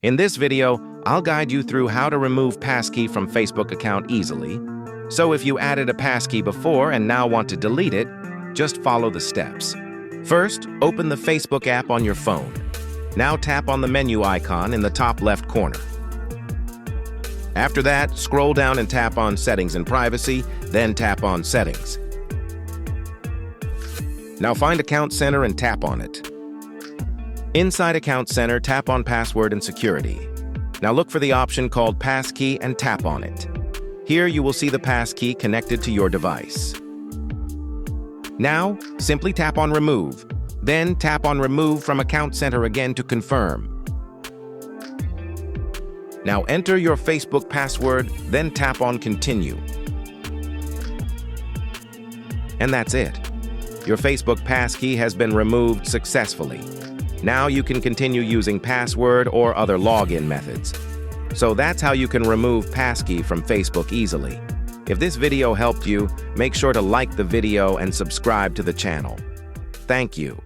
In this video, I'll guide you through how to remove passkey from Facebook account easily. So if you added a passkey before and now want to delete it, just follow the steps. First, open the Facebook app on your phone. Now tap on the menu icon in the top left corner. After that, scroll down and tap on Settings and Privacy, then tap on Settings. Now find Account Center and tap on it. Inside Account Center, tap on Password and Security. Now look for the option called Passkey and tap on it. Here you will see the passkey connected to your device. Now, simply tap on Remove. Then tap on Remove from Account Center again to confirm. Now enter your Facebook password, then tap on Continue. And that's it. Your Facebook passkey has been removed successfully. Now you can continue using password or other login methods. So that's how you can remove passkey from Facebook easily. If this video helped you, make sure to like the video and subscribe to the channel. Thank you.